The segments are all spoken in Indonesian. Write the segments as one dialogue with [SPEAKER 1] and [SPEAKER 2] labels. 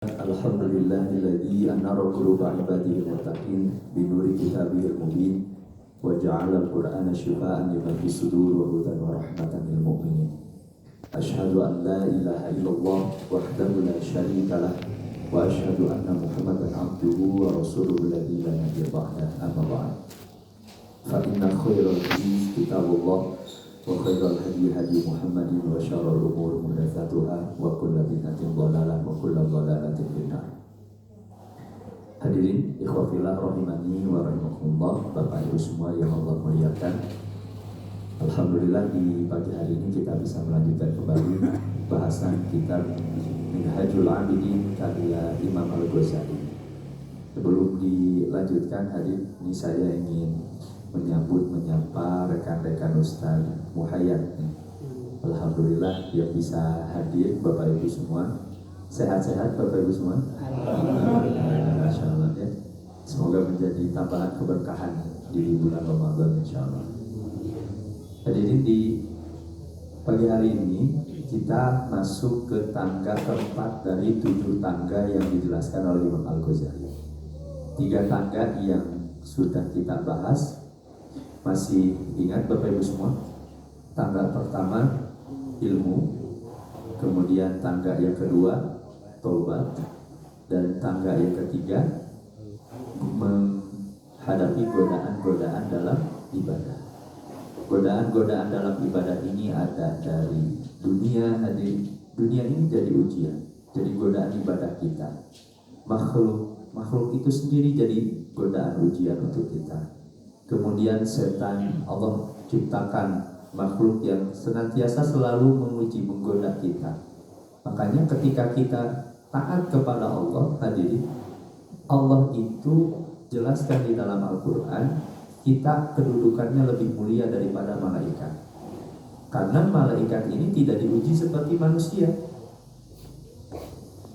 [SPEAKER 1] Alhamdulillahilladzi anara quluba ibadihi muttaqin bi nuri kitabihil mubin wa ja'ala al-Qur'ana shifaa'an lima fis sudur wa hudan wa rahmatan lil mu'minin. Asyhadu an la ilaha illallah wahdahu la syarika lah wa asyhadu anna Muhammadan abduhu wa rasuluhu alladzi la nabiyya ba'dahu amma ba'd. Fa inna khairal hadits kitabullah wa khairal hadi hadi Muhammadin wa syarrul umur muhdatsatuha wa kullu bid'atin dhalalah wa kullu dhalalatin finnar. Hadirin ikhwafillah rahimani wa rahimakumullah, Bapak Ibu semua yang Allah muliakan. Alhamdulillah di pagi hari ini kita bisa melanjutkan kembali bahasan kitab Minhajul Abidin karya Imam Al-Ghazali. Sebelum dilanjutkan, hadirin, ini saya ingin menyapa rekan-rekan Ustaz Muhayyad. Alhamdulillah yang bisa hadir Bapak Ibu semua. Sehat-sehat Bapak Ibu semua? Alhamdulillah, Masya Allah ya. Semoga menjadi tambahan keberkahan di bulan Ramadan insya Allah. Hadirin, di pagi hari ini kita masuk ke tangga keempat dari 7 tangga yang dijelaskan oleh Imam Al-Ghazali. 3 tangga yang sudah kita bahas. Masih ingat Bapak Ibu semua? Tangga pertama ilmu, kemudian tangga yang kedua taubat, dan tangga yang ketiga menghadapi godaan-godaan dalam ibadah. Godaan-godaan dalam ibadah ini ada dari dunia. Dunia ini jadi ujian, jadi godaan ibadah kita. Makhluk itu sendiri jadi godaan ujian untuk kita. Kemudian setan, Allah ciptakan makhluk yang senantiasa selalu menguji, menggoda kita. Makanya ketika kita taat kepada Allah, hadirin, Allah itu jelaskan di dalam Al-Quran, kita kedudukannya lebih mulia daripada malaikat. Karena malaikat ini tidak diuji seperti manusia.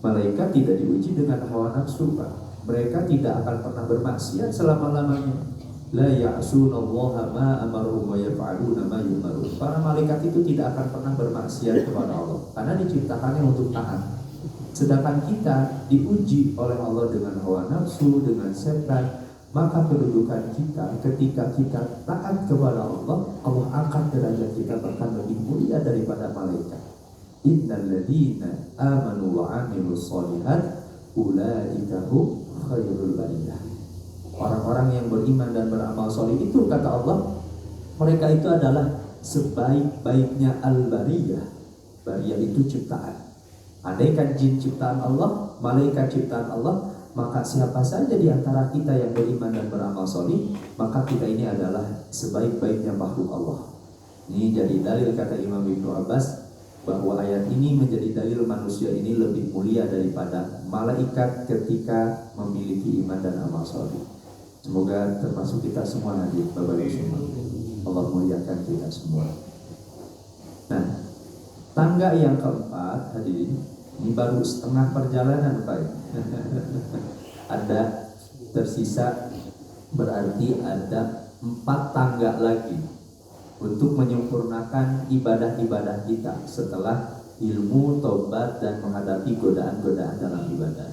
[SPEAKER 1] Malaikat tidak diuji dengan hawa nafsu, Pak. Mereka tidak akan pernah bermaksiat selama-lamanya. La ya'sunallaha ma amaruhum wa yaf'aluna ma yu'marun. Para malaikat itu tidak akan pernah bermaksiat kepada Allah karena diciptakannya untuk taat. Sedangkan kita diuji oleh Allah dengan hawa nafsu, dengan setan. Maka kedudukan kita ketika kita taat kepada Allah, Allah angkat derajat kita bahkan lebih mulia daripada malaikat. Innal ladzina amanu wa 'amilus shalihat ulaika hum khairul bariyah. Orang-orang yang beriman dan beramal soleh itu, kata Allah, mereka itu adalah sebaik-baiknya al-bariyah. Bariyah itu ciptaan. Andaikan jin ciptaan Allah, malaikat ciptaan Allah, maka siapa saja di antara kita yang beriman dan beramal soleh, maka kita ini adalah sebaik-baiknya makhluk Allah. Ini jadi dalil, kata Imam Ibnu Abbas, bahwa ayat ini menjadi dalil manusia ini lebih mulia daripada malaikat ketika memiliki iman dan amal soleh. Semoga termasuk kita semua hadir, Bapak Ibu semua. Allah muliakan kita semua. Nah, tangga yang keempat, hadirin, ini baru setengah perjalanan, Pak. Ada tersisa, berarti ada 4 tangga lagi untuk menyempurnakan ibadah-ibadah kita setelah ilmu, taubat, dan menghadapi godaan-godaan dalam ibadah.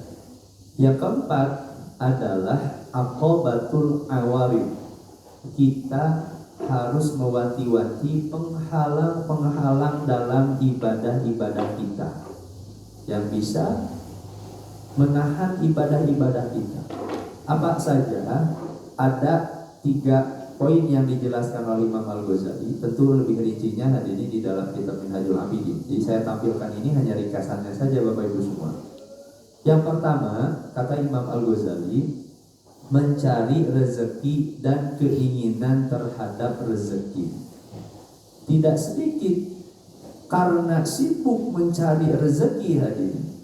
[SPEAKER 1] Yang keempat adalah aqobatul awarid. Kita harus mewanti-wanti penghalang-penghalang dalam ibadah-ibadah kita yang bisa menahan ibadah-ibadah kita. Apa saja? Ada 3 poin yang dijelaskan oleh Imam Al-Ghazali. Tentu lebih rincinya hadirin di dalam kitab Minhajul Abidin. Jadi saya tampilkan ini hanya ringkasannya saja, Bapak Ibu semua. Yang pertama, kata Imam Al-Ghazali, mencari rezeki dan keinginan terhadap rezeki. Tidak sedikit karena sibuk mencari rezeki, hadirin,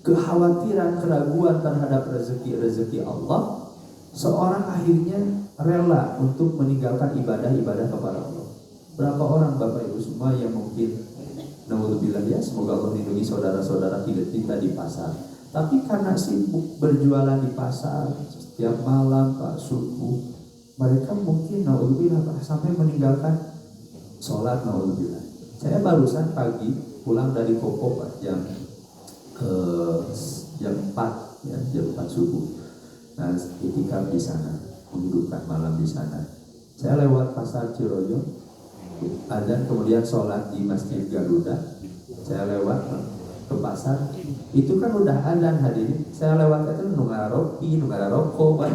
[SPEAKER 1] kekhawatiran, keraguan terhadap rezeki Allah, seorang akhirnya rela untuk meninggalkan ibadah-ibadah kepada Allah. Berapa orang Bapak Ibu semua yang mungkin, naudzubillah ya, semoga Allah lindungi saudara-saudara kita di pasar, tapi karena sibuk berjualan di pasar setiap malam, Pak, subuh, mereka mungkin naudzubillah sampai meninggalkan sholat, naudzubillah. Saya barusan pagi pulang dari Kopo, Pak, jam subuh. Nah, itikaf di sana, menghidupkan malam di sana. Saya lewat pasar Ciroyo, adzan kemudian sholat di Masjid Garuda. Saya lewat ke pasar, itu kan udah adzan hadirin. Saya lewat itu nunggu roti, nunggu rokok.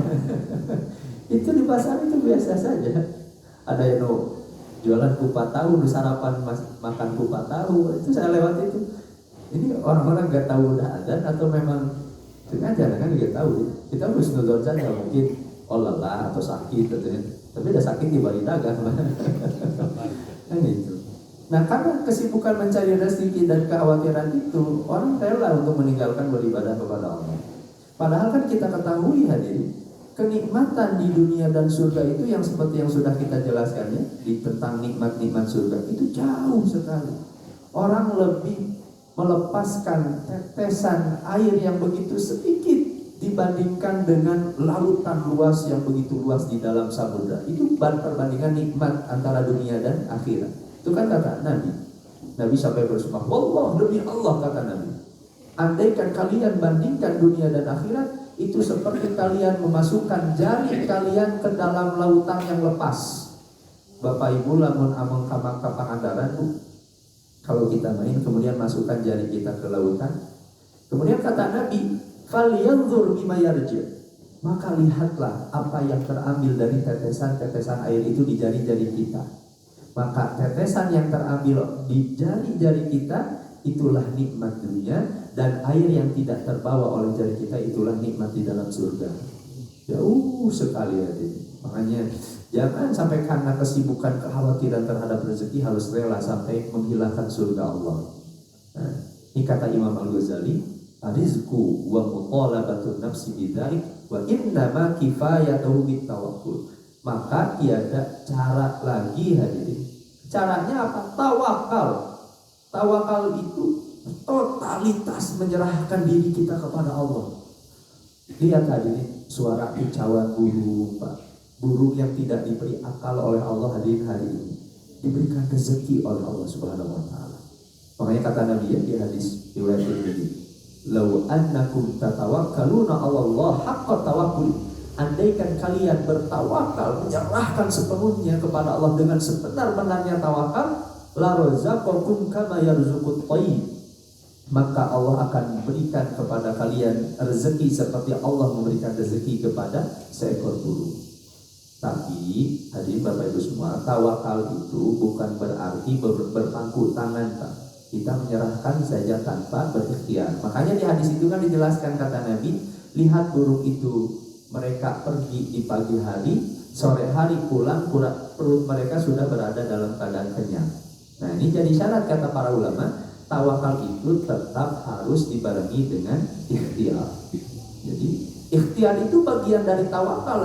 [SPEAKER 1] Itu di pasar itu biasa saja. Ada yang jualan kupat tahu, sarapan makan kupat tahu. Itu saya lewat itu. Ini orang-orang nggak tahu udah adzan atau memang sengaja kan nggak tahu. Kita harus nonton saja, mungkin lelah atau sakit katanya. Tapi udah sakit di balik dagang. Kan gitu. Nah, karena kesibukan mencari rezeki dan kekhawatiran itu, orang rela untuk meninggalkan beribadah kepada Allah. Padahal kan kita ketahui hadirin, kenikmatan di dunia dan surga itu yang seperti yang sudah kita jelaskannya di tentang nikmat-nikmat surga itu jauh sekali. Orang lebih melepaskan tetesan air yang begitu sedikit dibandingkan dengan lautan luas yang begitu luas di dalam samudra. Itu perbandingan nikmat antara dunia dan akhirat. Itu kan kata Nabi. Nabi sampai bersumpah, wallah, demi Allah, kata Nabi, andaikan kalian bandingkan dunia dan akhirat, itu seperti kalian memasukkan jari kalian ke dalam lautan yang lepas. Bapak Ibu lamun among kamang kapangandaran Bu, kalau kita main kemudian masukkan jari kita ke lautan, kemudian kata Nabi, falyanzur bima yarji', maka lihatlah apa yang terambil dari tetesan-tetesan air itu di jari-jari kita. Maka tetesan yang terambil di jari-jari kita itulah nikmat dunia, dan air yang tidak terbawa oleh jari kita itulah nikmat di dalam surga. Jauh sekali hadirin. Makanya jangan sampai karena kesibukan kekhawatiran terhadap rezeki harus rela sampai menghilangkan surga Allah. Nah, ini kata Imam Al-Ghazali, rizqu wa mutalabatun nafsi bidzalik wa innama kifayatuhu bitawakkul. Maka tiada cara lagi hadirin. Caranya apa? Tawakal. Tawakal itu totalitas menyerahkan diri kita kepada Allah. Lihat hadirin, suara kicauan burung, Pak. Burung yang tidak diberi akal oleh Allah hadirin hari ini diberikan rezeki oleh Allah Subhanahu wa taala. Makanya kata Nabi ya di hadis riwayat Tirmidzi, "Lau annakum tatawakkaluna 'ala Allah haqqa tawakkul." Andaikan kalian bertawakal, menyerahkan sepenuhnya kepada Allah dengan sebenar-benarnya tawakal, la razaqakum kama yarzuqut tayr, maka Allah akan memberikan kepada kalian rezeki seperti Allah memberikan rezeki kepada seekor burung. Tapi hadirin Bapak Ibu semua, tawakal itu bukan berarti berpangku tangan, Pak. Kita menyerahkan saja tanpa berikhtiar. Makanya di hadis itu kan dijelaskan kata Nabi, lihat burung itu, mereka pergi di pagi hari, sore hari pulang, perut mereka sudah berada dalam keadaan kenyang. Nah, ini jadi syarat kata para ulama, tawakal itu tetap harus dibarengi dengan ikhtiar. Jadi ikhtiar itu bagian dari tawakal.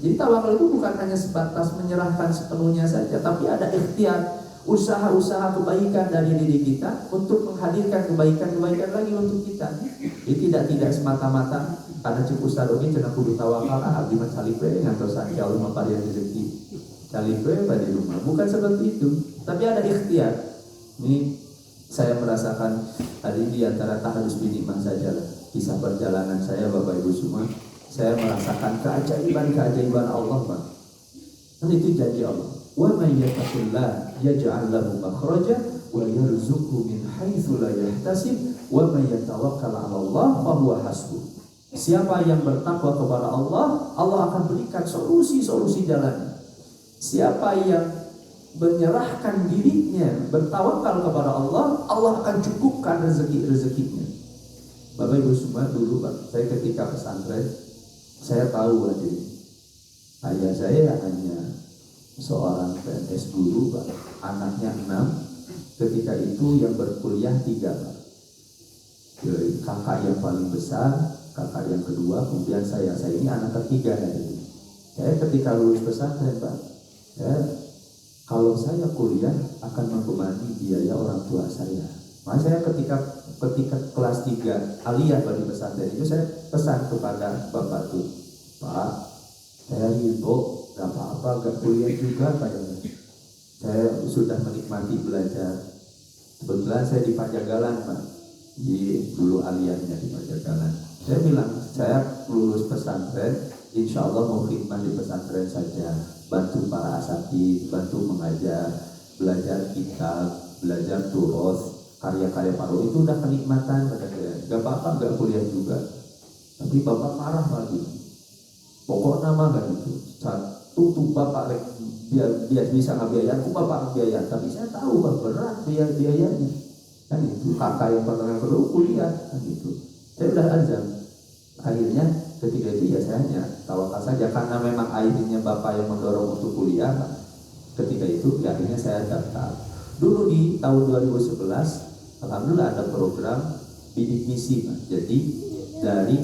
[SPEAKER 1] Jadi tawakal itu bukan hanya sebatas menyerahkan sepenuhnya saja, tapi ada ikhtiar, usaha-usaha kebaikan dari diri kita untuk menghadirkan kebaikan-kebaikan lagi untuk kita. Jadi tidak semata-mata karena cukup sadogi cenah kudu tawakal, abdi mah calipe ngantosan ki Allah maparian rezeki. Calipe di rumah. Bukan seperti itu, tapi ada ikhtiar. Ini saya merasakan hari ini di antara taharus binikmah saja lah. Kisah perjalanan saya Bapak Ibu semua, saya merasakan keajaiban Allah, Pak. Dan itu janji Allah. Wa may yattaqillah yaj'al lahu makhraja wa yarzuqhu min haitsu la yahtasib wa may yatawakkal 'ala Allah fa huwa hasbuh. Siapa yang bertakwa kepada Allah, Allah akan berikan solusi-solusi jalan. Siapa yang menyerahkan dirinya, bertawakal kepada Allah, Allah akan cukupkan rezeki-rezekinya. Bapak Ibu semua, dulu Pak, saya ketika pesantren, saya tahu ayah saya hanya seorang PNS guru, Pak. Anaknya 6, ketika itu yang berkuliah 3, Pak. Kakak yang paling besar, kakak yang kedua, kemudian saya ini anak ketiga hadirin. Saya ketika lulus pesantren, Pak, kalau saya kuliah akan membebani biaya orang tua saya. Maka saya ketika kelas 3 aliyah di pesantren itu, saya pesan kepada bapak tuh, Pak, saya ridho, gak apa-apa, gak kuliah juga kayaknya. Saya sudah menikmati belajar. Kebetulan saya di Pajagalan, Pak, di dulu aliyahnya di Pajagalan. Saya bilang, saya lulus pesantren, insya Allah mau khidmat di pesantren saja, bantu para asatidz, bantu mengajar, belajar kitab, belajar turos, karya-karya Pak Roy, itu udah kenikmatan kata saya. Gak apa-apa gak kuliah juga, tapi bapak marah lagi. Pokoknya mah kan itu satu tuh bapak dia bisa ngebiayain, aku bapak ngebiayain, tapi saya tahu bahwa berat biayanya kan itu. Kakak yang pertama perlu kuliah kan itu. Saya udah azam. Akhirnya ketika itu ya saya hanya tawakal saja, karena memang akhirnya bapak yang mendorong untuk kuliah. Ketika itu ya akhirnya saya daftar. Dulu di tahun 2011 alhamdulillah ada program bidik misi, Pak. Jadi dari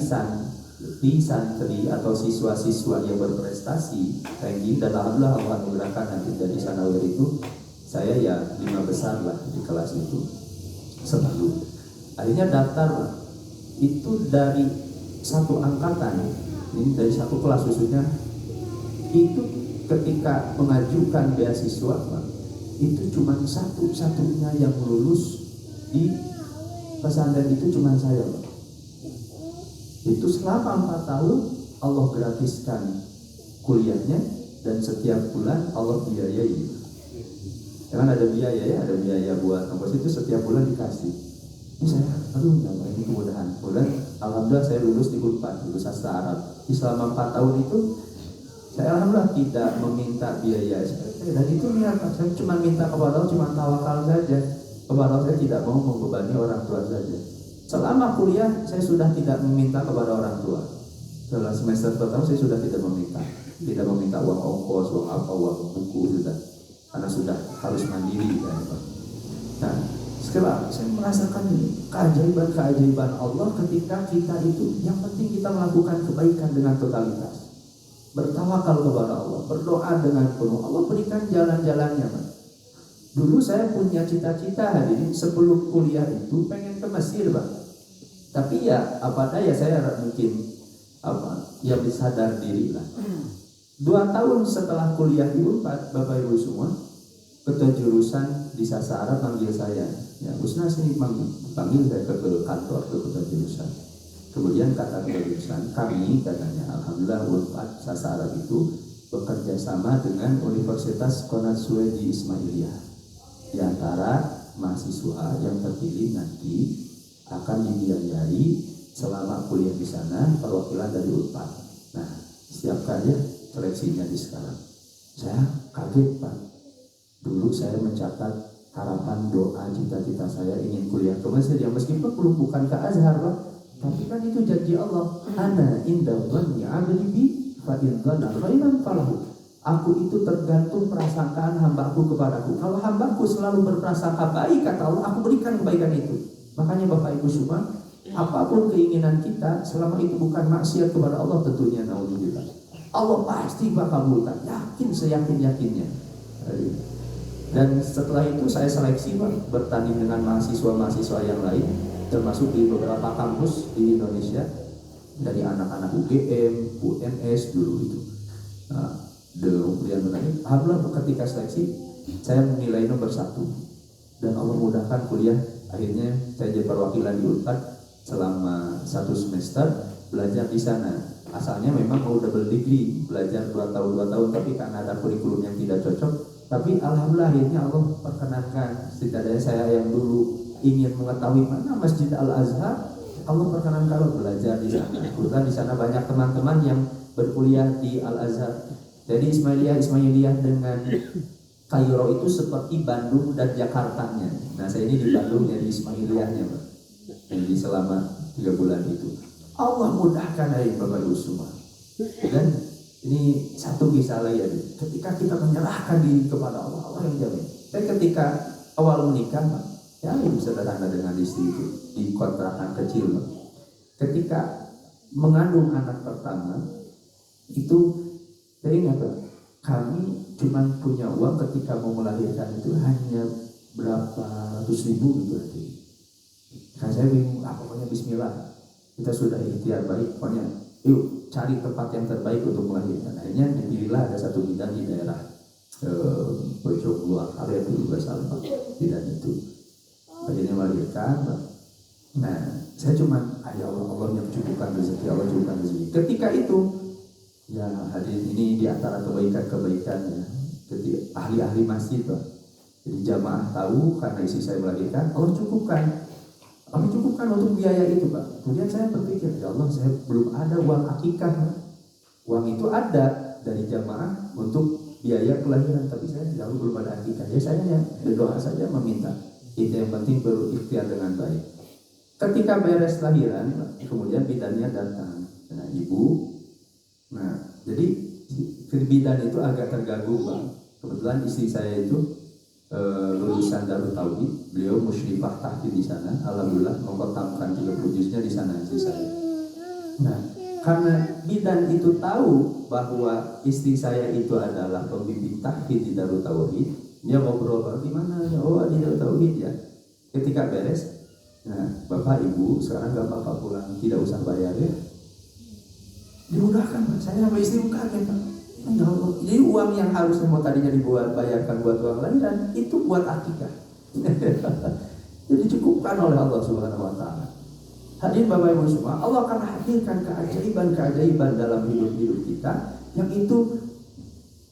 [SPEAKER 1] santri atau siswa-siswa yang berprestasi ranking, dan alhamdulillah Allah anugerahkan nanti dari sanawir itu saya ya 5 besar lah di kelas itu selalu. Akhirnya daftar, Pak. Itu dari satu angkatan, ini dari satu kelas khususnya, itu ketika mengajukan beasiswa, Pak, itu cuma satu-satunya yang lulus di pesantren itu cuma saya, Pak. Itu selama 4 tahun Allah gratiskan kuliahnya, dan setiap bulan Allah biayai. Kan ada biaya ya, ada biaya buat kampus itu setiap bulan dikasih. Ini saya, ini kemudahan. Kemudian alhamdulillah saya lulus di Unpad, lulus sastra Arab. Di selama 4 tahun itu saya alhamdulillah tidak meminta biaya. Dan itu niat, saya cuma minta kepada Allah, cuma tawakal saja kepada Allah. Saya tidak mau membebani orang tua saja. Selama kuliah saya sudah tidak meminta kepada orang tua. Setelah semester pertama saya sudah tidak meminta uang ongkos, uang apa, uang buku sudah, karena sudah harus mandiri kan, Pak. Nah, sekarang saya merasakan keajaiban Allah ketika kita itu yang penting kita melakukan kebaikan dengan totalitas, bertawakal kepada Allah, berdoa dengan penuh. Allah berikan jalan-jalannya, Pak. Dulu saya punya cita-cita hadirin sebelum kuliah itu pengen ke Mesir, Pak. Tapi ya apa daya, saya mungkin ya bisa sadar diri lah. 2 tahun setelah kuliah di Unpad, Bapak Ibu semua, ketua jurusan di Sastra Arab panggil saya, ya Usna sini panggil saya ke kantor, ke ketua jurusan. Kemudian kata ketua jurusan, kami katanya alhamdulillah Unpad Sastra Arab itu bekerja sama dengan Universitas Konrad Suedi Ismailiyah. Di antara mahasiswa yang terpilih nanti akan dibiayai selama kuliah di sana perwakilan dari Unpad. Nah, siapkan ya seleksinya di sekarang. Saya kaget, Pak. Dulu saya mencatat harapan, doa, cita-cita saya ingin kuliah ke Mesir, yang meskipun belum bukan ke Azhar, Pak, tapi kan itu janji Allah. Ana inda dhanni 'abdi bi fa in dhanna khairan falahu. Aku itu tergantung prasangkaan hambaku kepadaku. Kalau hambaku selalu berprasangka baik, kata Allah, aku berikan kebaikan itu. Makanya Bapak Ibu semua, apapun keinginan kita, selama itu bukan maksiat kepada Allah, tentunya naudzubillah, Allah pasti bakal kabulkan. Yakin, seyakin-yakinnya. Dan setelah itu saya seleksi, Pak, bertanding dengan mahasiswa-mahasiswa yang lain, termasuk di beberapa kampus di Indonesia, dari anak-anak UGM, UNS dulu itu. Alhamdulillah ketika seleksi saya menilai nomor 1, dan Allah mudahkan kuliah. Akhirnya saya jadi perwakilan di Unpad selama 1 semester belajar di sana. Asalnya memang mau double degree, belajar 2 tahun, tapi karena ada kurikulum yang tidak cocok. Tapi alhamdulillah akhirnya Allah perkenankan, setidaknya saya yang dulu ingin mengetahui mana Masjid Al-Azhar, Allah perkenankan kalau belajar di sana. Kebetulan di sana banyak teman-teman yang berkuliah di Al-Azhar. Jadi Ismailiyah dengan Kairo itu seperti Bandung dan Jakartanya. Nah, saya ini di Bandung, jadi Ismailiyahnya, Pak. Jadi selama 3 bulan itu Allah mudahkan dari Bapak Ibu semua. Dan ini satu kisah lagi ya, ketika kita menyerahkan diri kepada Allah, Allah yang jamin. Saya ketika awal menikah, Pak, ya ini sederhana dengan istri itu di kontrakan kecil, Pak. Ketika mengandung anak pertama itu, saya ingat, Pak, kami cuma punya uang ketika mau melahirkan itu hanya berapa ratus ribu gitu aja. Kan saya bingung, pokoknya Bismillah, kita sudah ikhtiar baik, pokoknya yuk cari tempat yang terbaik untuk melahirkan. Akhirnya dipilihlah ada satu bidan di daerah Bojonegoro, area itu juga salah bidan itu. Akhirnya melahirkan,
[SPEAKER 2] Nah, saya cuma ya Allah, Allah yang cukupkan rezeki, Allah cukupkan rezeki. Ketika itu, ya hadirin, ini di antara kebaikan-kebaikan ya. Ketika ahli-ahli masjid, Pak. Jadi jamaah tahu karena istri saya melahirkan, Allah cukupkan. Allah cukupkan untuk biaya itu, Pak. Kemudian saya berpikir, ya Allah, saya belum ada uang akikah. Pak. Uang itu ada dari jamaah untuk biaya kelahiran, tapi saya belum ada akikah. Ya saya yang berdoa saja meminta. Itu yang penting, berikhtiar dengan baik. Ketika beres lahiran, kemudian bidannya datang. Nah, ibu, jadi bidan itu agak terganggu, Pak. Kebetulan istri saya itu lulusan Darut Tauhid, beliau musyrifah tahfidz di sana, alhamdulillah mengkotamkan juga produsnya di sana istri saya. Nah, karena bidan itu tahu bahwa istri saya itu adalah pembimbing tahfidz di Darut Tauhid, dia ngobrol, gimana? Oh, di Darut Tauhid ya. Ketika beres, nah, Bapak Ibu sekarang gak apa-apa pulang, tidak usah bayar ya. Dimudahkan, Pak. Saya sama istri kaget, Pak. Jadi uang yang harusnya mau tadinya dibuat bayarkan buat uang lahiran itu buat akikah. Jadi cukupkan oleh Allah Subhanahu Wa Taala. Hadirin Bapak Ibu semua, Allah akan hadirkan keajaiban-keajaiban dalam hidup kita yang itu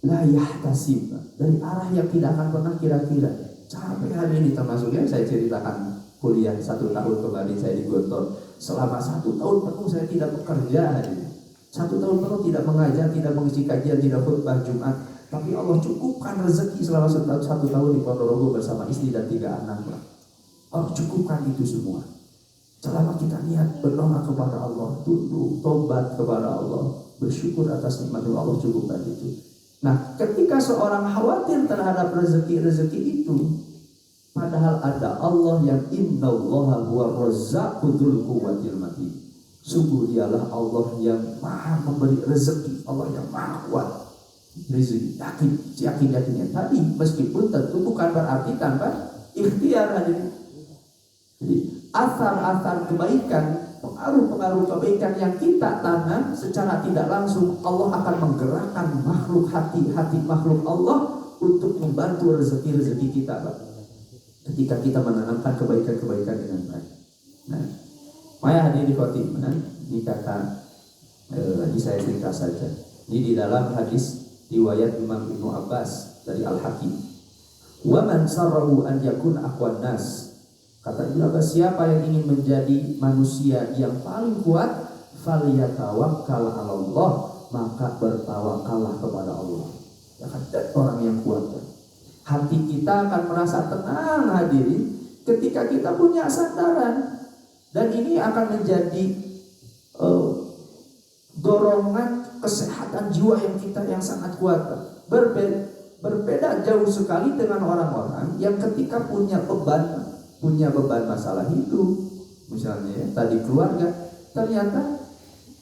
[SPEAKER 2] la yahtasib, dari arah yang tidak akan pernah kira-kira. Sampai hari ini termasuk yang saya ceritakan kuliah 1 tahun kemarin saya di Gontor. Selama 1 tahun penuh saya tidak bekerja. 1 tahun penuh tidak mengajar, tidak mengisi kajian, tidak khutbah Jumat. Tapi Allah cukupkan rezeki selama 1 tahun di Ponorogo bersama istri dan 3 anak. Allah cukupkan itu semua. Selama kita niat berdoa kepada Allah, tunduk, tobat kepada Allah, bersyukur atas nikmat yang Allah cukupkan itu. Nah, ketika seorang khawatir terhadap rezeki itu, padahal ada Allah yang innallaha huwa razzaqu dzul quwwatil matin. Sungguh dialah Allah yang maha memberi rezeki, Allah yang maha kuat rezeki. Yakin tadi, meskipun tentu bukan berarti tanpa ikhtiar. Jadi asar-asar kebaikan, pengaruh-pengaruh kebaikan yang kita tanam secara tidak langsung, Allah akan menggerakkan makhluk hati makhluk Allah untuk membantu rezeki kita, Pak. Ketika kita menanamkan kebaikan-kebaikan dengan baik. Nah, maya hadir di khotimah, ini kata ini saya cerita saja. Ini di dalam hadis riwayat Imam Ibnu Abbas dari Al-Hakim. Wa man sarrahu an yakuna aqwan nas. Kata Ibnu Abbas, siapa yang ingin menjadi manusia yang paling kuat, falyatawakkal 'ala Allah, maka bertawakallah kepada Allah. Ya kan, orang yang kuat. Hati kita akan merasa tenang, hadirin, ketika kita punya sandaran. Dan ini akan menjadi dorongan kesehatan jiwa yang sangat kuat. Berbeda jauh sekali dengan orang-orang yang ketika punya beban masalah hidup, misalnya ya, tadi keluarga, ternyata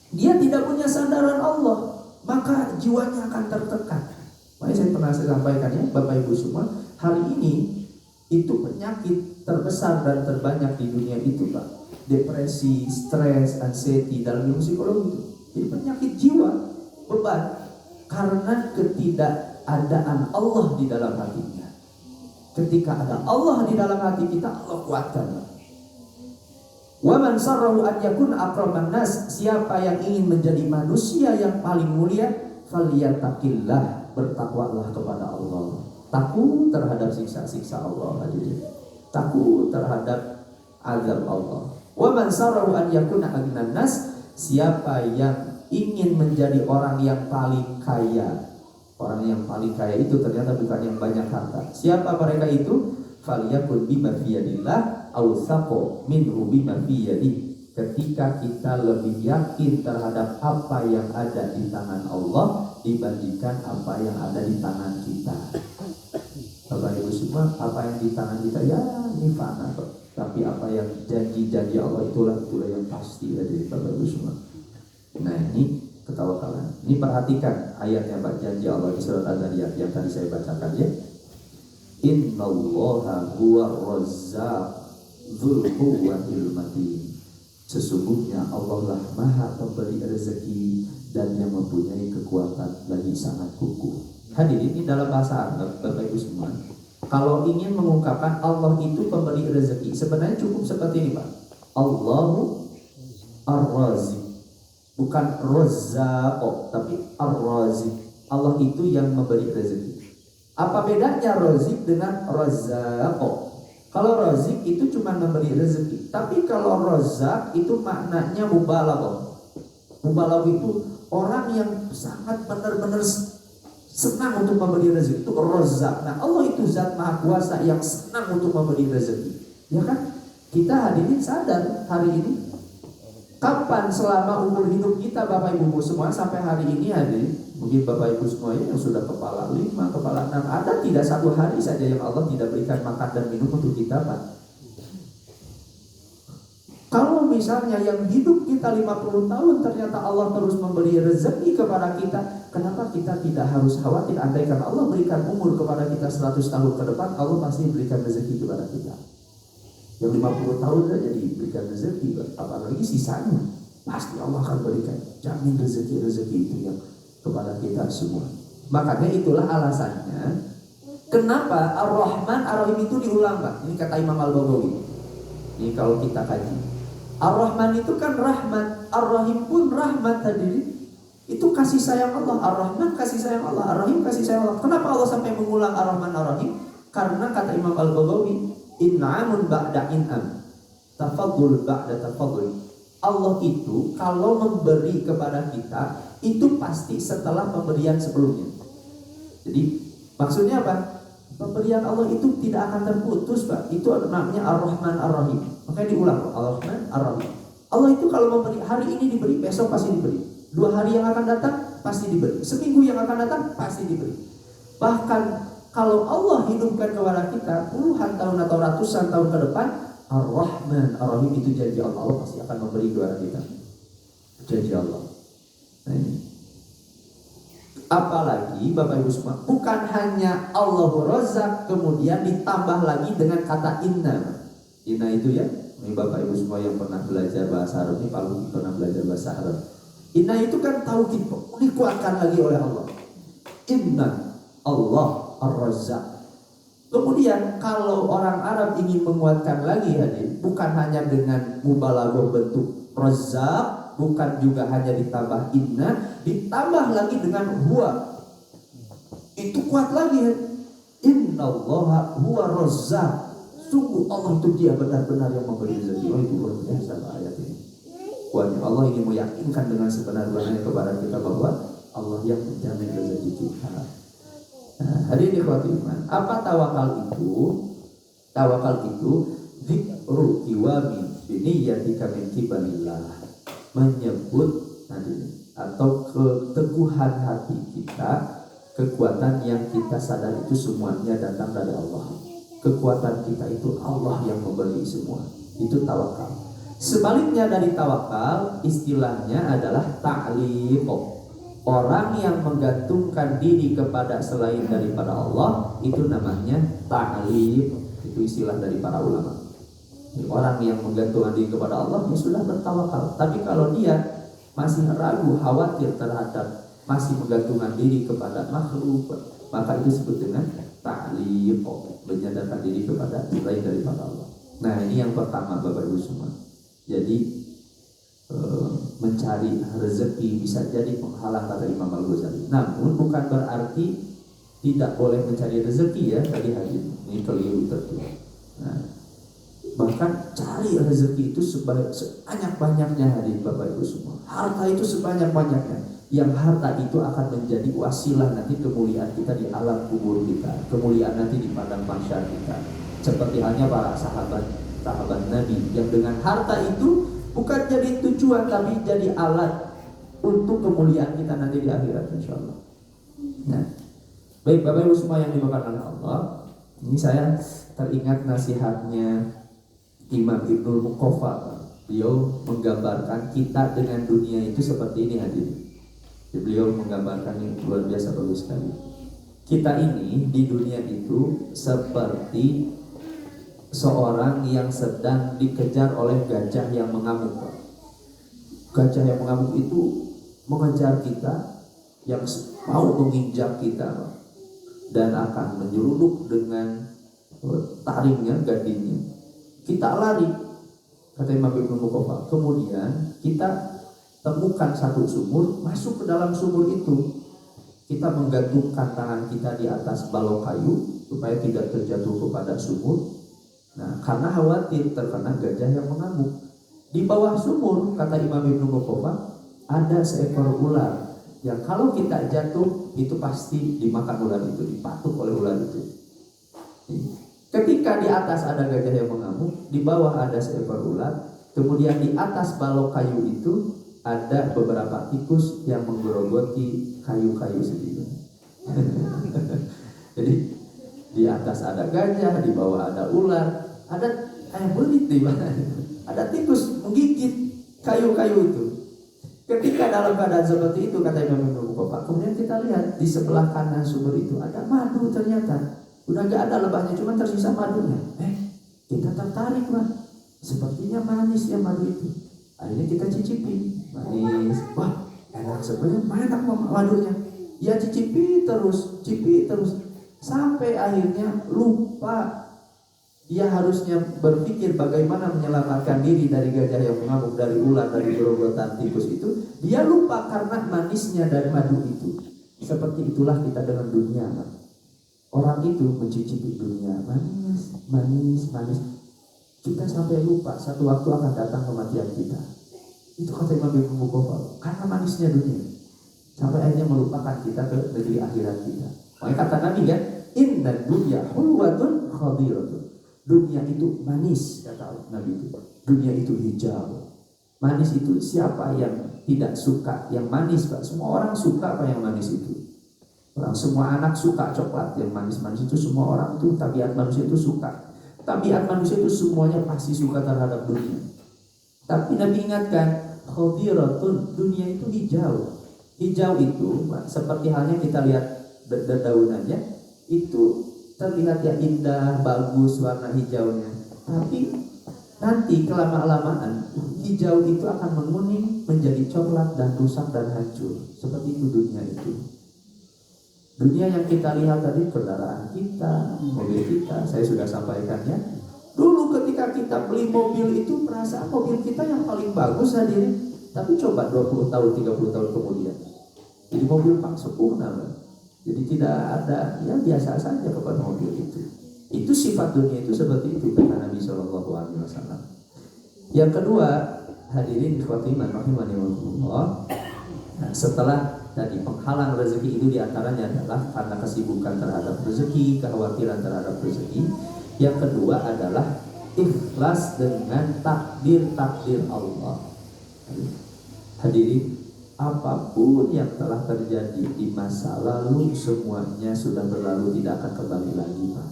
[SPEAKER 2] dia tidak punya sandaran Allah, maka jiwanya akan tertekan. Makanya saya sampaikan ya, Bapak Ibu semua, hari ini itu penyakit terbesar dan terbanyak di dunia itu, Pak. Depresi, stres, anxiety dalam ilmu psikologi itu. Jadi penyakit jiwa, beban, karena ketidakadaan Allah di dalam hatinya. Ketika ada Allah di dalam hati kita, Allah kuatkan. Wa man sarrahu an yakuna akraman nas, siapa yang ingin menjadi manusia yang paling mulia, falyattaqillah, bertakwalah kepada Allah. Takut terhadap siksa-siksa Allah, hadirin. Takut terhadap azab Allah. Wa man sarrahu an yakuna aghnan nas, siapa yang ingin menjadi orang yang paling kaya. Orang yang paling kaya itu ternyata bukan yang banyak harta. Siapa mereka itu? Falyakun bima fi yadillah awsaqo minhu bima fi yadi. Ketika kita lebih yakin terhadap apa yang ada di tangan Allah dibandingkan apa yang ada di tangan kita. Bapak Ibu semua, apa yang di tangan kita ya ini fana, tapi apa yang janji-janji Allah itulah yang pasti dari Bapak Ibu semua. Nah, ini ketawakalan. Ini perhatikan ayatnya, Pak, janji Allah di surat Al-Zariyat yang tadi saya bacakan ya. Innallaha huwar razzaq dzul quwwatil matin. Sesungguhnya Allah lah maha pemberi rezeki dan yang mempunyai kekuatan lagi sangat kukuh. Hadirin, ini dalam bahasa Arab, Bapak Ibu semua. Kalau ingin mengungkapkan Allah itu pemberi rezeki, sebenarnya cukup seperti ini, Pak.
[SPEAKER 1] Allahu Ar-Razik. Bukan Razzaq, tapi Ar-Razik. Allah itu yang memberi rezeki. Apa bedanya Razik dengan Razzaq? Kalau Razik itu cuma memberi rezeki, tapi kalau Razzaq itu maknanya mubalaghah. Mubalaghah itu orang yang sangat benar-benar senang untuk memberi rezeki, itu Razzaq. Nah, Allah itu zat maha kuasa yang senang untuk memberi rezeki. Ya kan? Kita hadirin sadar hari ini, kapan selama umur hidup kita Bapak Ibu semua sampai hari ini hadirin, mungkin Bapak Ibu semua yang sudah kepala 5, kepala 6, ada tidak satu hari saja yang Allah tidak berikan makan dan minum untuk kita, Pak? Kalau misalnya yang hidup kita 50 tahun ternyata Allah terus memberi rezeki kepada kita, kenapa kita tidak harus khawatir? Andaikan Allah berikan umur kepada kita 100 tahun ke depan, Allah pasti berikan rezeki kepada kita. Yang 50 tahun saja diberikan rezeki, apalagi sisanya pasti Allah akan berikan, jamin rezeki-rezeki itu yang kepada kita semua. Makanya itulah alasannya kenapa Ar-Rahman Ar-Rahim itu diulang, Pak. Ini kata Imam Al-Baghawi. Ini kalau kita kaji, Ar-Rahman itu kan rahmat, Ar-Rahim pun rahmat tadi. Itu kasih sayang Allah. Ar-Rahman kasih sayang Allah, Ar-Rahim kasih sayang Allah. Kenapa Allah sampai mengulang Ar-Rahman Ar-Rahim? Karena kata Imam Al-Baghawi, in'amun ba'da in'am, tafadhul ba'da tafadhul. Allah itu kalau memberi kepada kita, itu pasti setelah pemberian sebelumnya. Jadi maksudnya apa? Pemberian Allah itu tidak akan terputus, Pak. Itu namanya Ar-Rahman Ar-Rahim. Makanya diulang, Ar-Rahman Ar-Rahim. Allah itu kalau memberi, hari ini diberi, besok pasti diberi. 2 hari yang akan datang pasti diberi. Seminggu yang akan datang pasti diberi. Bahkan kalau Allah hidupkan kepada kita puluhan tahun atau ratusan tahun ke depan, Ar-Rahman Ar-Rahim itu janji Allah, Allah pasti akan memberi kepada kita. Janji Allah. Nah ini. Apalagi Bapak Ibu semua, bukan hanya Allahu Razzaq, kemudian ditambah lagi dengan kata inna. Inna itu ya, ini Bapak Ibu semua yang pernah belajar bahasa Arab, ini kalau pernah belajar bahasa Arab, inna itu kan tauhid, dikuatkan lagi oleh Allah. Inna Allah Ar-Razzaq. Kemudian kalau orang Arab ingin menguatkan lagi hadir, bukan hanya dengan mubalaghah bentuk Razzaq, bukan juga hanya ditambah inna, ditambah lagi dengan huwa. Itu kuat lagi. Innallaha huwa Razzaq. Sungguh Allah itu dia benar-benar yang memberi rezeki. Oh, itu luar biasa ayat ini. Kuatnya Allah ingin meyakinkan dengan sebenar-benarnya kepada kita bahwa Allah yang menjamin rezeki kita. Nah, hadirin ikhwati iman, apa tawakal itu? Tawakal itu dzikru qiwami bi niyyatika min qibalillah. Menyebut atau keteguhan hati kita, kekuatan yang kita sadar itu semuanya datang dari Allah. Kekuatan kita itu Allah yang memberi semua. Itu tawakal. Sebaliknya dari tawakal, istilahnya adalah ta'liq. Orang yang menggantungkan diri kepada selain daripada Allah, itu namanya ta'liq. Itu istilah dari para ulama. Orang yang menggantungkan diri kepada Allah, dia sudah bertawakal. Tapi kalau dia masih ragu, khawatir terhadap, masih menggantungkan diri kepada makhluk, maka itu disebut dengan ta'liq, menyandarkan diri kepada selain daripada Allah. Nah ini yang pertama Bapak Ibu semua. Jadi mencari rezeki bisa jadi penghalang kata Imam Al-Ghazali. Namun bukan berarti tidak boleh mencari rezeki ya tadi hadir. Ini keliru betul. Nah, bahkan cari rezeki itu sebanyak-banyaknya hadir Bapak Ibu semua. Harta itu sebanyak-banyaknya. Yang harta itu akan menjadi wasilah nanti kemuliaan kita di alam kubur kita, kemuliaan nanti di padang mahsyar kita. Seperti halnya para sahabat Nabi yang dengan harta itu bukan jadi tujuan tapi jadi alat untuk kemuliaan kita nanti di akhirat insyaallah. Nah, baik Bapak Ibu semua yang dimuliakan oleh Allah, ini saya teringat nasihatnya Imam Ibnul Muqaffa. Beliau menggambarkan kita dengan dunia itu seperti ini hadirin. Beliau menggambarkan yang luar biasa bagus sekali. Kita ini di dunia itu seperti seorang yang sedang dikejar oleh gajah yang mengamuk. Gajah yang mengamuk itu mengejar kita, yang mau menginjak kita dan akan menyeruduk dengan taringnya, gadingnya. Kita lari,
[SPEAKER 2] kata Imam Ibnu Muqaffa. Kemudian kita temukan satu sumur, masuk ke dalam sumur itu, kita menggantungkan tangan kita di atas balok kayu supaya tidak terjatuh kepada sumur. Nah, karena khawatir terkena gajah yang mengamuk. Di bawah sumur, kata Imam Ibnu Muqaffa, ada seekor ular yang kalau kita jatuh itu pasti dimakan ular itu, dipatuk oleh ular itu. Ketika di atas ada gajah yang mengamuk, di bawah ada seekor ular, kemudian di atas balok kayu itu ada beberapa tikus yang menggerogoti kayu-kayu sedikit. Jadi di atas ada gajah, di bawah ada ular, ada belit di mana? Ada tikus menggigit kayu-kayu itu. Ketika dalam keadaan seperti itu, kata Imam Ibnu Muqaffa, kemudian kita lihat di sebelah kanan sumber itu ada madu ternyata. Udah gak ada lebahnya, cuma tersisa madunya. Kita tertarik lah. Sepertinya manis ya madu itu. Akhirnya kita cicipi. Manis. Wah, enak sebenarnya. Enak madunya. Ya cicipi terus. Sampai akhirnya lupa. Dia harusnya berpikir bagaimana menyelamatkan diri dari gajah yang mengamuk, dari ular, dari gerogotan tikus itu. Dia lupa karena manisnya dari madu itu. Seperti itulah kita dengan dunia, Pak. Orang itu mencicipi dunia, manis. Kita sampai lupa satu waktu akan datang kematian kita. Itu kata Imam Ibnu Muqaffa, karena manisnya dunia. Sampai akhirnya melupakan kita ke negeri akhirat kita. Makanya kata Nabi kan, inna dunya hulwatun khadiratun. Dunia itu manis, kata Nabi itu. Dunia itu hijau. Manis itu siapa yang tidak suka yang manis, Pak? Semua orang suka apa yang manis itu. Semua anak suka coklat yang manis-manis itu, semua orang tuh tabiat manusia itu suka. Tabiat manusia itu semuanya pasti suka terhadap dunia. Tapi Nabi ingatkan, khadiratun, dunia itu hijau. Hijau itu seperti halnya kita lihat daunannya, itu terlihat ya indah, bagus warna hijaunya. Tapi nanti kelama-lamaan hijau itu akan menguning menjadi coklat dan rusak dan hancur. Seperti itu dunia itu. Dunia yang kita lihat tadi, kendaraan kita, mobil kita, saya sudah sampaikannya. Dulu ketika kita beli mobil itu perasaan mobil kita yang paling bagus hadirin. Tapi coba 20 tahun, 30 tahun kemudian, jadi mobil pak sepuh namanya. Jadi tidak ada, ya biasa saja kepada mobil itu. Itu sifat dunia itu seperti itu kata Nabi SAW. Yang kedua, hadirin ikhwatiman rahimanillah. Setelah tadi penghalang rezeki itu diantaranya adalah karena kesibukan terhadap rezeki, kekhawatiran terhadap rezeki. Yang kedua adalah ikhlas dengan takdir Allah. Hadirin, apapun yang telah terjadi di masa lalu semuanya sudah berlalu, tidak akan kembali lagi, Pak.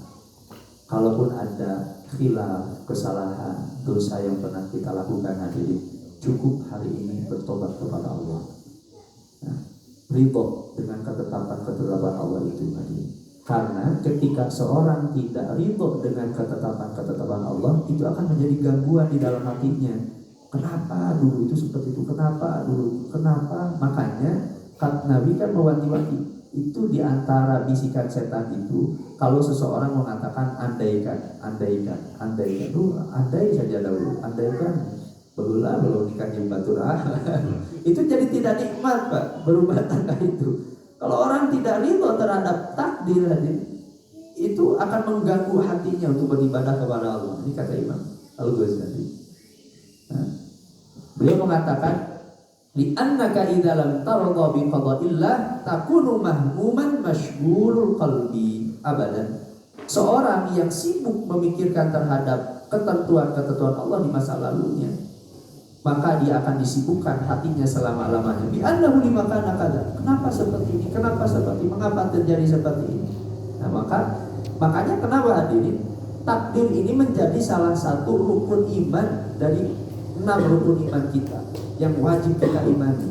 [SPEAKER 2] Kalaupun ada khilaf, kesalahan, dosa yang pernah kita lakukan, hadirin, cukup hari ini bertobat kepada Allah. Ridho dengan ketetapan Allah itu tadi. Karena ketika seorang tidak ridho dengan ketetapan Allah, itu akan menjadi gangguan di dalam hatinya. Kenapa dulu itu seperti itu? Kenapa? Makanya Nabi kan mewanti-wanti. Itu diantara bisikan setan itu. Kalau seseorang mengatakan andaikan, andai saja dahulu, andaikan. Belum nikah jembatur itu jadi tidak nikmat, Pak, berubah tangga itu. Kalau orang tidak ridho terhadap takdir itu akan mengganggu hatinya untuk beribadah kepada Allah. Ini kata Imam Al-Ghazali. Beliau mengatakan, li'annaka idza lam tarda bi qada'illah takunu mahmuman mashghulul qalbi abadan. Seorang yang sibuk memikirkan terhadap ketentuan Allah di masa lalunya, maka dia akan disibukkan hatinya selama-lamanya. Bi'annahu limakana kada. Kenapa seperti ini? Mengapa terjadi seperti ini? Nah, makanya kenapa hadirin? Takdir ini menjadi salah satu rukun iman dari 6 rukun iman kita yang wajib kita imani.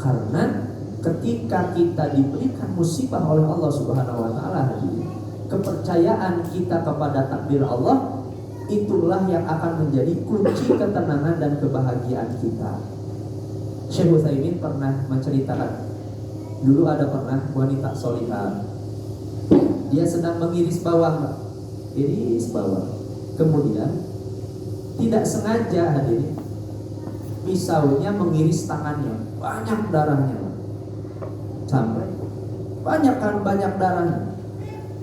[SPEAKER 2] Karena ketika kita diberikan musibah oleh Allah Subhanahu wa taala, hadirin, kepercayaan kita kepada takdir Allah itulah yang akan menjadi kunci ketenangan dan kebahagiaan kita. Syekh Utsaimin pernah menceritakan, dulu ada pernah wanita solihah, dia sedang mengiris bawang, Kemudian
[SPEAKER 1] tidak sengaja hadirin, pisaunya mengiris tangannya, banyak darahnya, sampai banyak darahnya.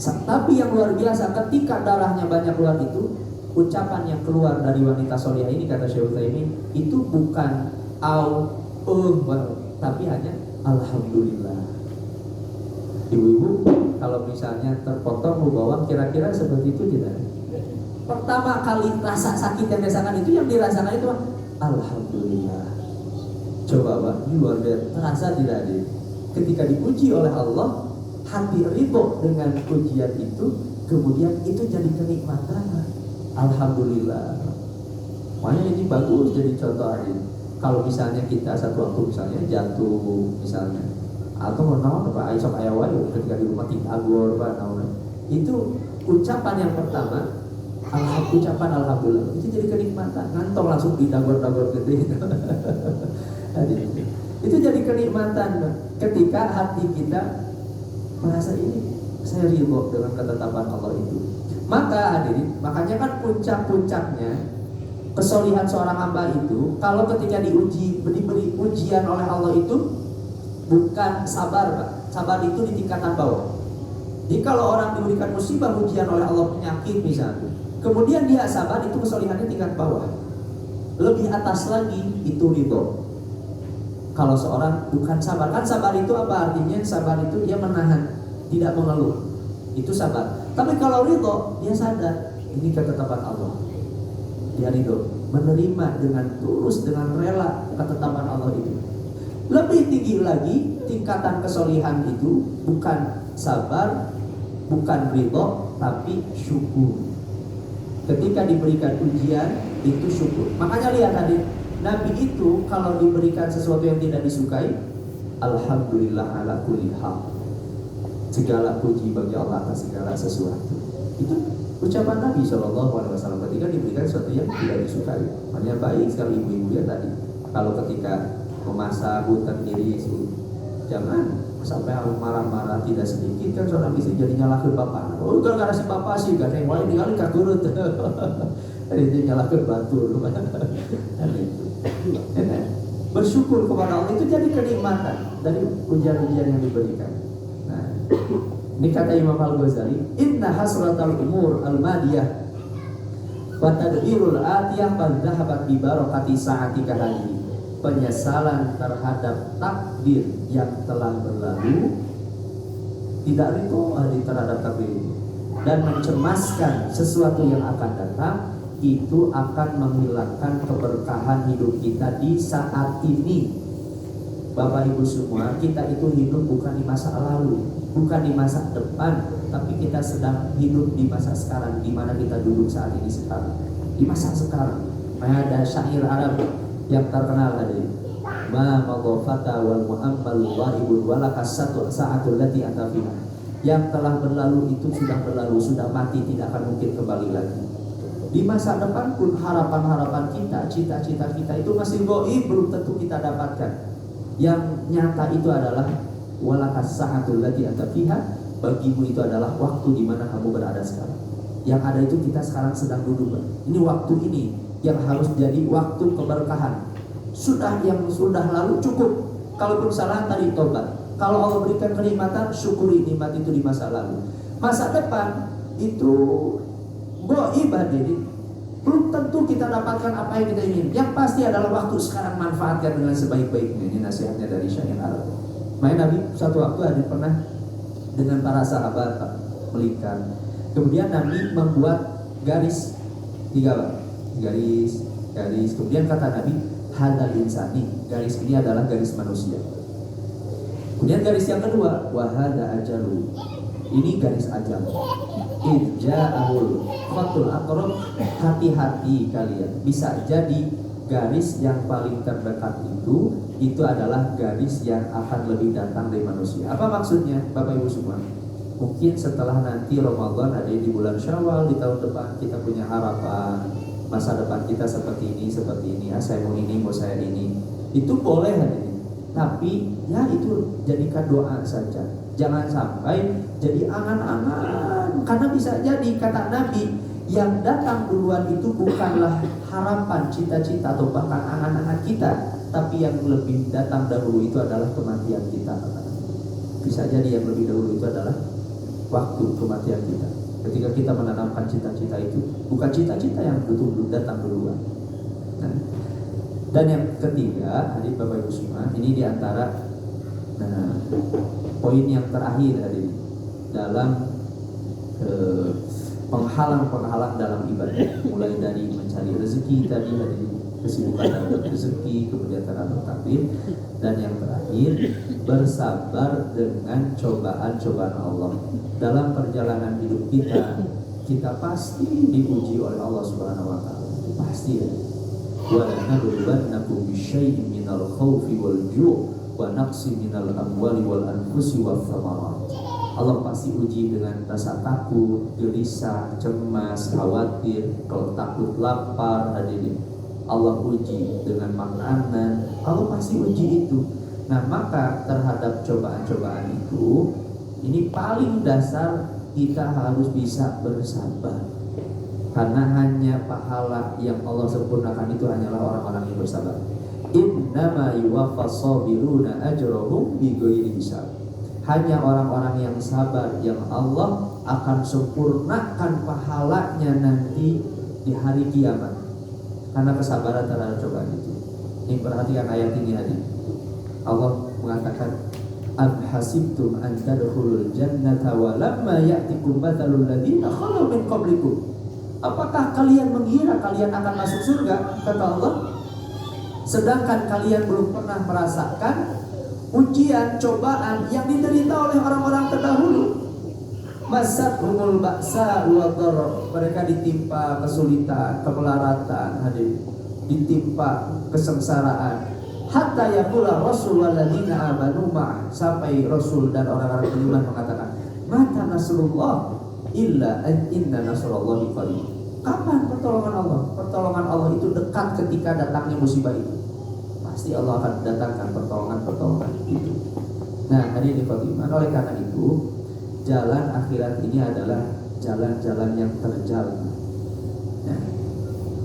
[SPEAKER 1] Tapi yang luar biasa, ketika darahnya banyak keluar itu, ucapan yang keluar dari wanita solihah ini, kata Syekh Utsaimin, itu bukan tapi hanya alhamdulillah. Ibu-ibu, kalau misalnya terpotong bawang, kira-kira seperti itu tidak? Pertama kali rasa sakit yang dirasakan itu, yang dirasakan itu alhamdulillah. Coba Pak, ini luar biasa. Terasa tidak adil? Ketika dipuji oleh Allah, hati ridho dengan pujian itu, kemudian itu jadi kenikmatan. Alhamdulillah. Makanya ini bagus jadi contoh adil. Kalau misalnya kita satu waktu misalnya jatuh misalnya, atau naon apa aisok ayawai ketika di rumah agor apa naon, itu ucapan yang pertama ucapan alhamdulillah itu jadi kenikmatan, ngantong langsung didagor-dagor gede. Itu jadi kenikmatan ketika hati kita merasa ini saya ridho dengan ketetapan Allah itu. Maka hadirin, makanya kan puncak-puncaknya kesolihan seorang hamba itu, kalau ketika diberi ujian oleh Allah itu bukan sabar, Pak. Sabar itu di tingkatan bawah. Jadi kalau orang diberikan musibah, ujian oleh Allah, penyakit misalnya, kemudian dia sabar, itu kesolihannya tingkat bawah. Lebih atas lagi itu ridho. Kalau seorang bukan sabar, kan sabar itu apa artinya? Sabar itu dia menahan, tidak mengeluh, itu sabar. Tapi kalau ridho, dia sadar ini ketetapan Allah, dia ridho, menerima dengan tulus, dengan rela ketetapan Allah itu. Lebih tinggi lagi tingkatan kesolihan itu bukan sabar, bukan ridho, tapi syukur. Ketika diberikan ujian itu syukur. Makanya lihat tadi, Nabi itu kalau diberikan sesuatu yang tidak disukai, alhamdulillah ala kulli hal. Segala puji bagi Allah atas segala sesuatu. Itu ucapan Nabi SAW ketika diberikan sesuatu yang tidak disukai. Makanya baik sekali ibu-ibu ya tadi. Kalau ketika memasak hutan iris, jangan sampai marah-marah tidak sedikit kan seorang istri jadi nyalahkan bapak. Oh gara-gara si bapak sih gak ada yang lain tinggal kakurut. Jadi nyalahkan batur. Bersyukur kepada Allah itu jadi kenikmatan dari ujian-ujian yang diberikan. Nah, ini kata Imam Al-Ghazali, inna hasratal umur al-madiyah wa tadbirul atiyah qad dhahabat bi barakati sa'atika hadhihi. Penyesalan terhadap takdir yang telah berlalu, tidak ridho terhadap takdir itu, dan mencemaskan sesuatu yang akan datang, itu akan menghilangkan keberkahan hidup kita di saat ini. Bapak Ibu semua, kita itu hidup bukan di masa lalu, bukan di masa depan, tapi kita sedang hidup di masa sekarang, di mana kita duduk saat ini sekarang, di masa sekarang. Ada syair Arab yang terkenal tadi, ma maghfata wal muammal wahibun walakas sa'atul lati atafiha. Yang telah berlalu itu sudah berlalu, sudah mati, tidak akan mungkin kembali lagi. Di masa depan pun harapan-harapan kita, cita-cita kita itu masih goib, belum tentu kita dapatkan. Yang nyata itu adalah walakas sa'atul lati atafiha, bagimu itu adalah waktu di mana kamu berada sekarang. Yang ada itu kita sekarang sedang duduk. Ini waktu ini yang harus jadi waktu keberkahan. Yang sudah lalu cukup. Kalaupun salah tadi tobat. Kalau Allah berikan kenikmatan, syukuri nikmat itu di masa lalu. Masa depan itu goib hadirin. Belum tentu kita dapatkan apa yang kita ingin. Yang pasti adalah waktu sekarang, manfaatkan dengan sebaik-baiknya. Ini nasihatnya dari syair Arab. Makanya Nabi suatu waktu ada pernah dengan para sahabat melingkar. Kemudian Nabi membuat garis 3 garis. Kemudian kata Nabi, hadal insani, garis ini adalah garis manusia. Kemudian garis yang kedua, wahada ajalu, ini garis ajal. Irja'ahul fatul aqrab, hati-hati kalian, bisa jadi garis yang paling terdekat itu adalah garis yang akan lebih datang dari manusia. Apa maksudnya Bapak Ibu semua? Mungkin setelah nanti Ramadan, ada di bulan Syawal di tahun depan, kita punya harapan masa depan kita seperti ini, saya mau ini, mau saya ini. Itu boleh hadirin. Tapi ya itu jadikan doa saja. Jangan sampai jadi angan-angan. Karena bisa jadi kata Nabi, Yang datang duluan itu bukanlah harapan, cita-cita atau bahkan angan-angan kita, tapi yang lebih datang dahulu itu adalah kematian kita. Bisa jadi yang lebih dahulu itu adalah waktu kematian kita. Ketika kita menanamkan cita-cita itu, bukan cita-cita yang betul-betul datang duluan. Nah, dan yang ketiga, hadir Bapak Ibu semua, ini diantara poin yang terakhir hadir dalam penghalang-penghalang dalam ibadah, mulai dari mencari rezeki tadi, hadir kesibukan dalam rezeki, kemudian terhadap takdir, dan yang terakhir bersabar dengan cobaan-cobaan Allah. Dalam perjalanan hidup kita pasti diuji oleh Allah Subhanahu wa taala. Pasti ya. Wa lanabluwannakum bisyai'in minal khaufi wal ju' wa naqsin minal amwali wal anfusi wath thamarat. Allah pasti uji dengan rasa takut, gelisah, cemas, khawatir. Kalau takut lapar, hadirin, Allah uji dengan makanan. Allah pasti uji itu. Nah, maka terhadap cobaan-cobaan itu, ini paling dasar kita harus bisa bersabar. Karena hanya pahala yang Allah sempurnakan itu hanyalah orang-orang yang bersabar. Innama yuwaffas sabiruna ajrahum bighairi hisab. Hanya orang-orang yang sabar yang Allah akan sempurnakan pahalanya nanti di hari kiamat. Karena kesabaran terhadap cobaan itu. Ini perhatikan ayat ini hadir. Allah mengatakan, am hasibtum an tadkhulul jannata wa lamma ya'tikum mathalul ladzina khalu min qablikum. Apakah kalian mengira kalian akan masuk surga? Kata Allah, sedangkan kalian belum pernah merasakan ujian, cobaan yang diderita oleh orang-orang terdahulu. Masathumul ba'sa wa dharra. Mereka ditimpa kesulitan, kemelaratan, hadir, ditimpa kesengsaraan. Hatta yaqula rasul walladzina amanu ma'ah, sampai Rasul dan orang-orang beriman mengatakan, mata nasrullah illa an inna nasrullahi qarib. Kapan pertolongan Allah? Pertolongan Allah itu dekat ketika datangnya musibah itu. Pasti Allah akan datangkan pertolongan itu. Nah, hadirin Fatimah, oleh karena itu jalan akhirat ini adalah jalan-jalan yang terjal. Nah,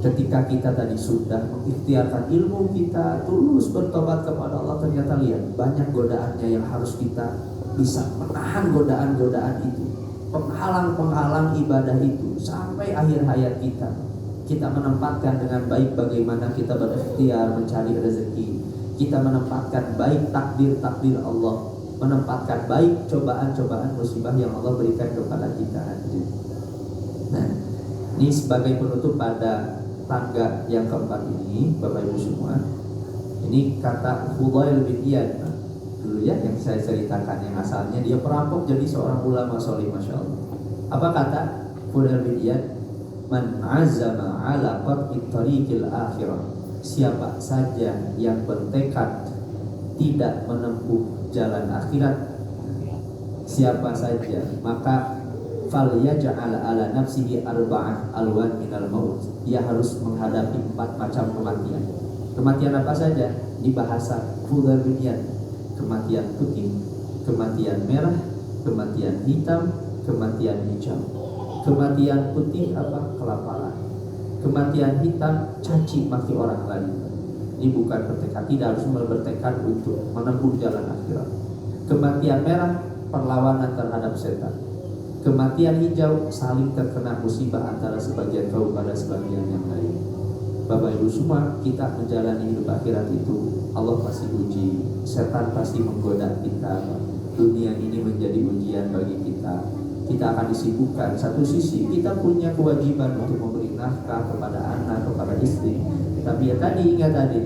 [SPEAKER 1] ketika kita tadi sudah mengikhtiarkan ilmu kita, tulus bertobat kepada Allah, ternyata lihat banyak godaannya yang harus kita bisa menahan godaan-godaan itu, penghalang-penghalang ibadah itu sampai akhir hayat kita. Kita menempatkan dengan baik bagaimana kita berikhtiar mencari rezeki. Kita menempatkan baik takdir-takdir Allah, menempatkan baik cobaan-cobaan musibah yang Allah berikan kepada kita. Nah, ini sebagai penutup pada tangga yang keempat ini, Bapak Ibu semua. Ini kata Fudail bin Iyad dulu ya, yang saya ceritakan, yang asalnya dia perampok jadi seorang ulama soleh, Masya Allah. Apa kata Fudail bin Iyad? Man azama ala qat'i tariqil akhirah. Siapa saja yang bertekad tidak menempuh jalan akhirat, siapa saja, maka falyaj'al ala nafsihi arba'ah alwan minal maut. Dia harus menghadapi 4 macam kematian. Kematian apa saja? Di bahasa Fudail bin Iyad, kematian putih, kematian merah, kematian hitam, kematian hijau. Kematian putih apa? Kelaparan. Kematian hitam caci maki orang lain. Ini bukan bertekad, tidak harus bertekad untuk menempuh jalan akhirat. Kematian merah, perlawanan terhadap setan. Kematian hijau, saling terkena musibah antara sebagian kaum pada sebagian yang lain. Bapak Ibu semua, kita menjalani hidup akhirat itu Allah pasti uji, setan pasti menggoda kita. Dunia ini menjadi ujian bagi kita. Kita akan disibukkan. Satu sisi kita punya kewajiban untuk memberi nafkah kepada anak, kepada istri. Tapi ya tadi, ingat tadi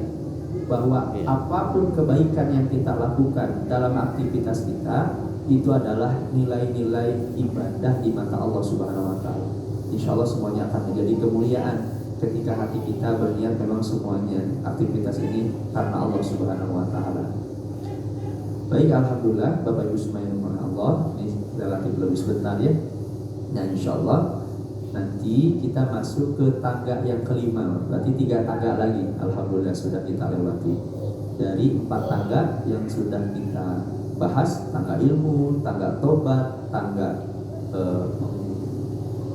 [SPEAKER 1] bahwa apapun kebaikan yang kita lakukan dalam aktivitas kita, itu adalah nilai-nilai ibadah di mata Allah Subhanahu wa taala. Insyaallah semuanya akan menjadi kemuliaan ketika hati kita berniat memang semuanya aktivitas ini karena Allah Subhanahu wa taala. Baik, alhamdulillah Bapak Ibu semuanya Allah, ini relatif lebih sebentar ya. Nah, insyaallah nanti kita masuk ke tangga yang kelima. Berarti 3 tangga lagi. Alhamdulillah sudah kita lewati. Dari 4 tangga yang sudah kita bahas, tangga ilmu, tangga tobat, tangga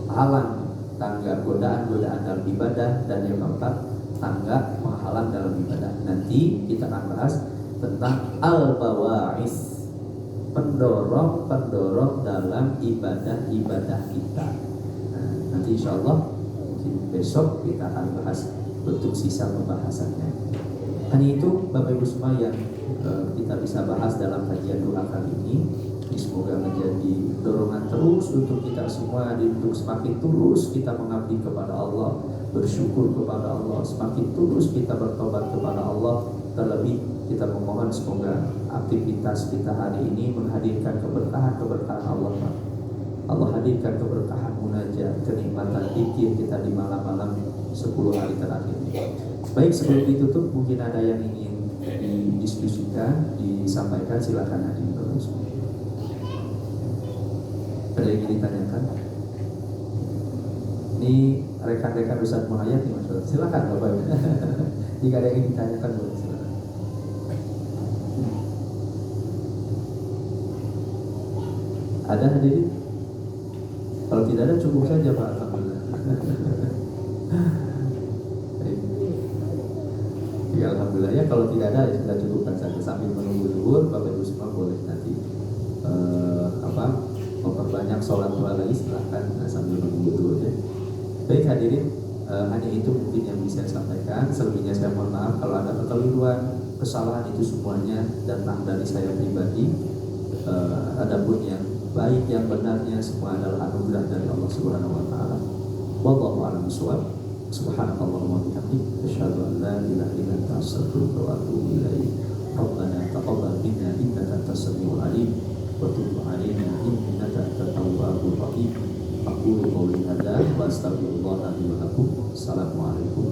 [SPEAKER 1] halang tangga godaan-godaan dalam ibadah, dan yang keempat tangga penghalang dalam ibadah. Nanti kita akan bahas tentang al-bawa'is, pendorong dalam ibadah-ibadah kita. Nah, nanti insya Allah mungkin besok kita akan bahas bentuk sisa pembahasannya. Hanya itu Bapak Ibu semua yang kita bisa bahas dalam kajian duha kali ini. Semoga menjadi dorongan terus untuk kita semua untuk semakin tulus kita mengabdi kepada Allah, bersyukur kepada Allah, semakin tulus kita bertobat kepada Allah. Terlebih kita memohon semoga aktivitas kita hari ini menghadirkan keberkahan Allah. Allah hadirkan keberkahan munajat, kenikmatan zikir kita di malam-malam 10 hari terakhir. Baik, sebelum ditutup mungkin ada yang ingin didiskusikan, disampaikan, silakan hadir terus. Ada yang ingin ditanyakan? Ini rekan-rekan Ustaz Muhayyad nih Mas. Silakan Bapak. Jika ada yang ingin ditanyakan boleh silakan. Ada hadirin? Kalau tidak ada cukup saja Pak, alhamdulillah. Ya alhamdulillah ya, kalau tidak ada ya kita cukupkan saja sambil menunggu zuhur. Bapak Ibu semua boleh nanti memperbanyak sholat duha lagi, silahkan sambil menunggu zuhur ya. Baik hadirin, hanya itu mungkin yang bisa saya sampaikan. Selebihnya saya mohon maaf kalau ada kekeliruan, kesalahan itu semuanya datang dari saya pribadi. Adapun yang baik, yang benarnya semua adalah anugerah dari Allah Subhanahu wa taala. Wallahu a'lam bishawab. Subhanakallahumma wa bihamdik asyhadu an la ilaha illa anta astaghfiruka wa atubu ilaik. Rabbana taqabbal minna innaka antas samiul alim wa tub 'alaina innaka antat tawwabur rahim. Aqulu qawli hadza wa astaghfirullah li wa lakum. Assalamualaikum